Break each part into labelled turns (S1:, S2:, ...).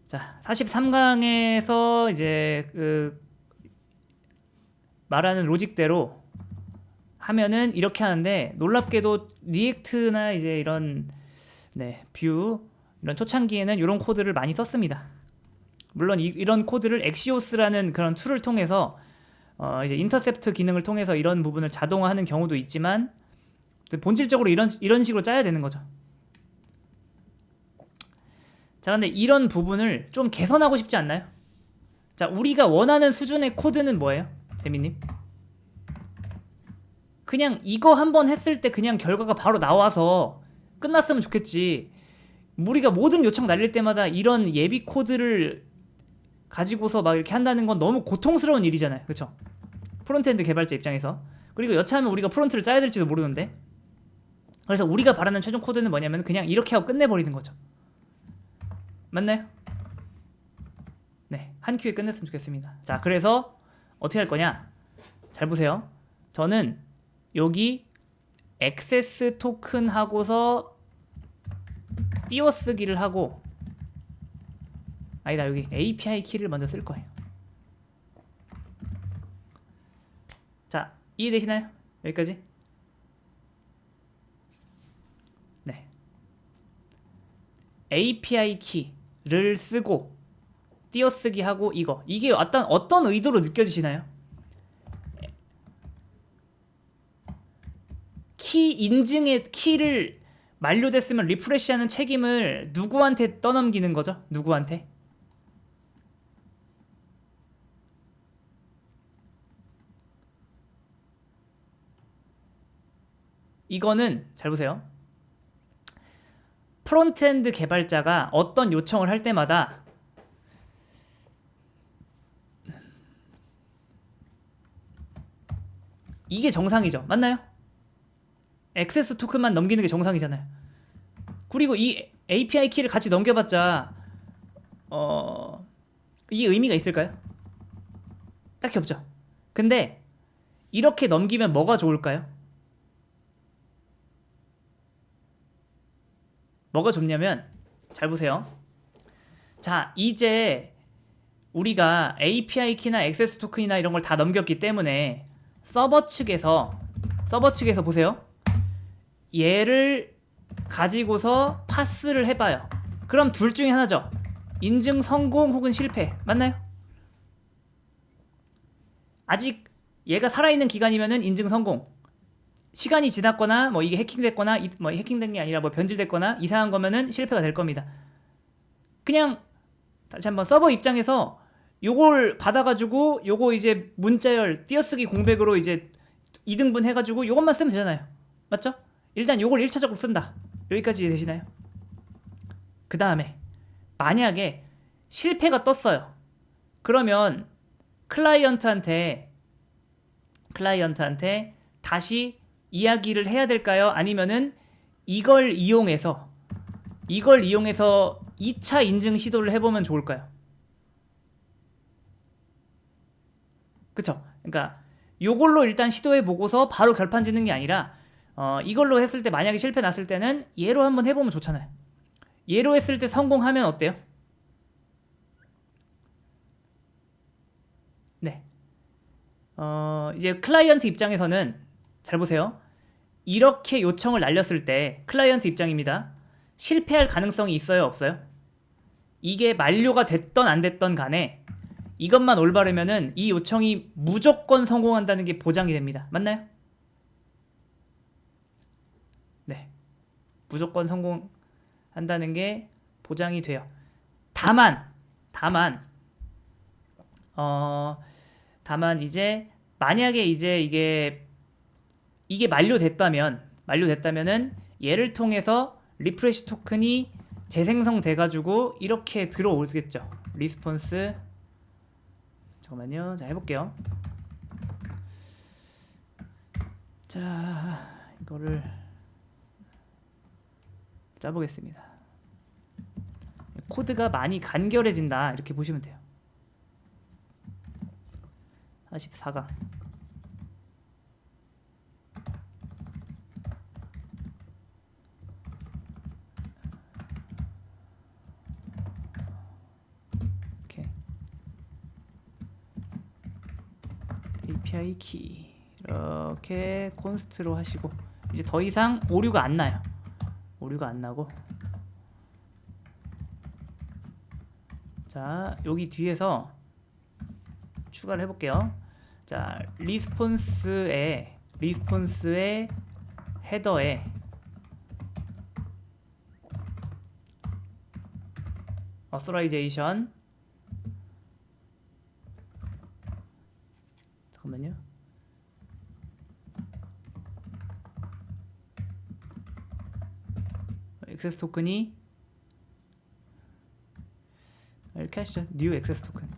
S1: 자, 43강에서 이제 그 말하는 로직대로 하면은 이렇게 하는데, 놀랍게도 리액트나 이제 이런 뷰 이런 초창기에는 이런 코드를 많이 썼습니다. 물론 이런 코드를 엑시오스라는 그런 툴을 통해서 이제 인터셉트 기능을 통해서 이런 부분을 자동화하는 경우도 있지만, 본질적으로 이런 식으로 짜야 되는 거죠. 자, 근데 이런 부분을 좀 개선하고 싶지 않나요? 자, 우리가 원하는 수준의 코드는 뭐예요? 재민님? 그냥 이거 한번 했을 때 그냥 결과가 바로 나와서 끝났으면 좋겠지. 우리가 모든 요청 날릴 때마다 이런 예비 코드를 가지고서 막 이렇게 한다는 건 너무 고통스러운 일이잖아요. 그쵸? 프론트엔드 개발자 입장에서. 그리고 여차하면 우리가 프론트를 짜야 될지도 모르는데. 그래서 우리가 바라는 최종 코드는 뭐냐면 그냥 이렇게 하고 끝내버리는 거죠. 맞나요? 네, 한 큐에 끝냈으면 좋겠습니다. 자, 그래서 어떻게 할 거냐? 잘 보세요. 저는 여기 액세스 토큰 하고서 띄워쓰기를 하고, 아니다, 여기 API 키를 먼저 쓸 거예요. 자, 이해되시나요? 여기까지? 네. API 키를 쓰고 띄어쓰기 하고 이게 어떤 의도로 느껴지시나요? 키 인증의 키를 만료됐으면 리프레시하는 책임을 누구한테 떠넘기는 거죠? 누구한테? 이거는 잘 보세요. 프론트엔드 개발자가 어떤 요청을 할 때마다 이게 정상이죠. 맞나요? 액세스 토큰만 넘기는 게 정상이잖아요. 그리고 이 API 키를 같이 넘겨봤자 이게 의미가 있을까요? 딱히 없죠. 근데 이렇게 넘기면 뭐가 좋을까요? 뭐가 좋냐면, 잘 보세요. 자, 이제 우리가 API 키나 액세스 토큰이나 이런 걸 다 넘겼기 때문에 서버 측에서 보세요. 얘를 가지고서 파스를 해봐요. 그럼 둘 중에 하나죠. 인증 성공 혹은 실패. 맞나요? 아직 얘가 살아있는 기간이면은 인증 성공. 시간이 지났거나 뭐 이게 해킹됐거나 뭐 해킹된 게 아니라 뭐 변질됐거나 이상한 거면은 실패가 될 겁니다. 그냥 다시 한번 서버 입장에서 요걸 받아가지고 요거 이제 문자열 띄어쓰기 공백으로 이제 2등분 해가지고 요것만 쓰면 되잖아요. 맞죠? 일단 요걸 1차적으로 쓴다. 여기까지 되시나요? 그 다음에 만약에 실패가 떴어요. 그러면 클라이언트한테 다시 이야기를 해야 될까요? 아니면은 이걸 이용해서 2차 인증 시도를 해보면 좋을까요? 그쵸? 그러니까 요걸로 일단 시도해보고서 바로 결판 짓는 게 아니라 이걸로 했을 때 만약에 실패 났을 때는 얘로 한번 해보면 좋잖아요. 얘로 했을 때 성공하면 어때요? 네. 이제 클라이언트 입장에서는 잘 보세요. 이렇게 요청을 날렸을 때 클라이언트 입장입니다. 실패할 가능성이 있어요, 없어요? 이게 만료가 됐던 안 됐던 간에 이것만 올바르면은 이 요청이 무조건 성공한다는 게 보장이 됩니다. 맞나요? 네. 무조건 성공한다는 게 보장이 돼요. 다만 다만 어 다만 이제 만약에 이제 이게 만료됐다면은 얘를 통해서 리프레시 토큰이 재생성돼 가지고 이렇게 들어오겠죠. 리스폰스. 잠깐만요. 자, 해볼게요. 자, 이거를 짜보겠습니다. 코드가 많이 간결해진다 이렇게 보시면 돼요. 44강. API 키 이렇게 콘스트로 하시고 이제 더 이상 오류가 안 나요. 오류가 안 나고 자 여기 뒤에서 추가를 해볼게요. 자 리스폰스의 헤더에 어서라이제이션 잠깐만요. 액세스 토큰이 이렇게 하시죠. new 액세스 토큰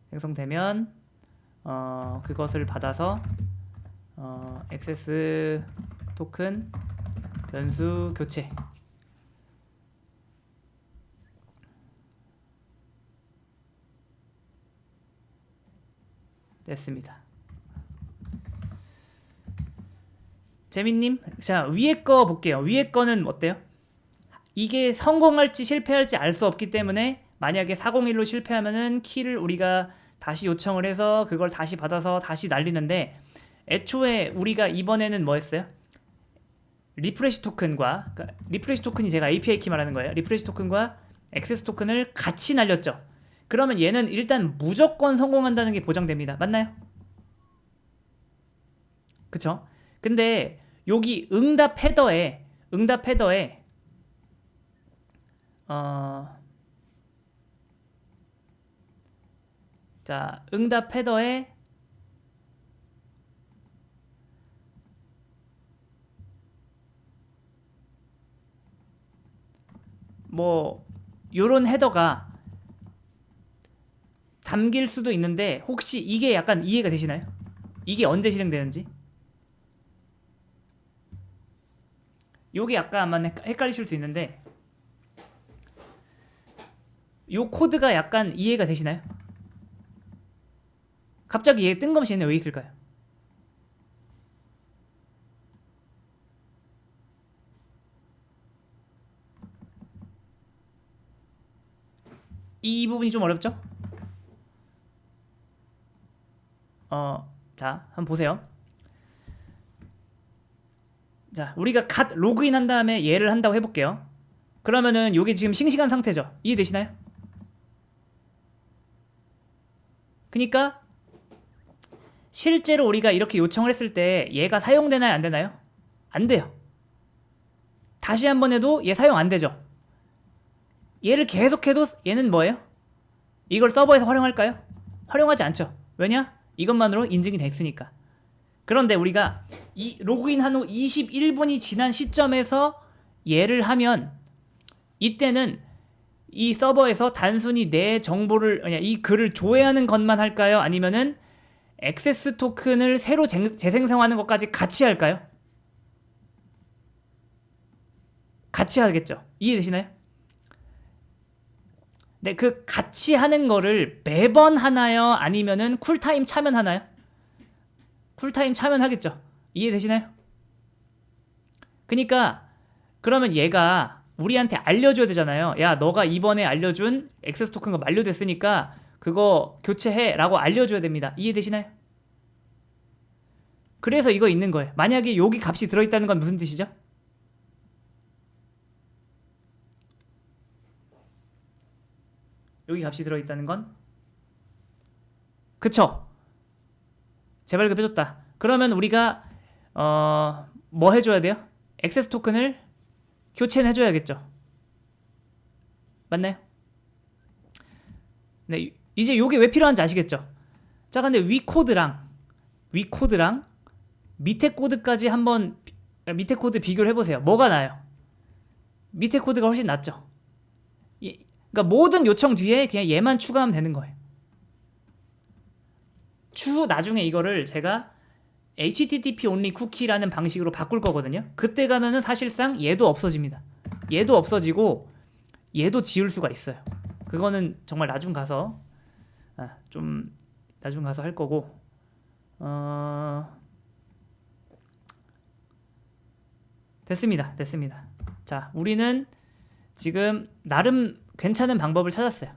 S1: 생성되면 그것을 받아서 액세스 토큰 변수 교체 됐습니다. 재민님, 자 위에 거 볼게요. 위에 거는 어때요? 이게 성공할지 실패할지 알 수 없기 때문에 만약에 401로 실패하면은 키를 우리가 다시 요청을 해서 그걸 다시 받아서 다시 날리는데 애초에 우리가 이번에는 뭐 했어요? 리프레시 토큰과 그러니까 리프레시 토큰이 제가 API 키 말하는 거예요. 리프레시 토큰과 액세스 토큰을 같이 날렸죠. 그러면 얘는 일단 무조건 성공한다는 게 보장됩니다. 맞나요? 그쵸? 근데 여기 응답 헤더에 자 응답 헤더에 뭐 요런 헤더가 담길 수도 있는데 혹시 이게 약간 이해가 되시나요? 이게 언제 실행되는지? 요게 약간 아마 헷갈리실 수 있는데 요 코드가 약간 이해가 되시나요? 갑자기 얘 뜬금없이 얘는 왜 있을까요? 이 부분이 좀 어렵죠? 자 한번 보세요. 자 우리가 갓 로그인 한 다음에 얘를 한다고 해볼게요. 그러면은 요게 지금 싱싱한 상태죠? 이해되시나요? 그니까 실제로 우리가 이렇게 요청을 했을 때 얘가 사용되나요? 안 되나요? 안 돼요. 다시 한번 해도 얘 사용 안 되죠? 얘를 계속해도 얘는 뭐예요? 이걸 서버에서 활용할까요? 활용하지 않죠. 왜냐? 이것만으로 인증이 됐으니까. 그런데 우리가 이 로그인한 후 21분이 지난 시점에서 얘를 하면 이때는 이 서버에서 단순히 내 정보를 이 글을 조회하는 것만 할까요? 아니면은 액세스 토큰을 새로 재생성하는 것까지 같이 할까요? 같이 하겠죠. 이해되시나요? 네, 그 같이 하는 거를 매번 하나요? 아니면은 쿨타임 차면 하나요? 쿨타임 차면 하겠죠. 이해되시나요? 그러니까 그러면 얘가 우리한테 알려줘야 되잖아요. 야, 너가 이번에 알려준 액세스 토큰가 만료됐으니까 그거 교체해 라고 알려줘야 됩니다. 이해되시나요? 그래서 이거 있는 거예요. 만약에 여기 값이 들어있다는 건 무슨 뜻이죠? 여기 값이 들어있다는 건? 그쵸? 재발급 해줬다. 그러면 우리가 뭐 해줘야 돼요? 액세스 토큰을 교체는 해줘야겠죠. 맞나요? 네, 이제 요게 왜 필요한지 아시겠죠? 자, 근데 위 코드랑 밑에 코드까지 한번 밑에 코드 비교를 해보세요. 뭐가 나아요? 밑에 코드가 훨씬 낫죠. 그러니까 모든 요청 뒤에 그냥 얘만 추가하면 되는 거예요. 나중에 이거를 제가 HTTP only 쿠키라는 방식으로 바꿀 거거든요. 그때 가면은 사실상 얘도 없어집니다. 얘도 없어지고 얘도 지울 수가 있어요. 그거는 정말 나중 가서 좀 나중 가서 할 거고 됐습니다. 자, 우리는 지금 나름 괜찮은 방법을 찾았어요.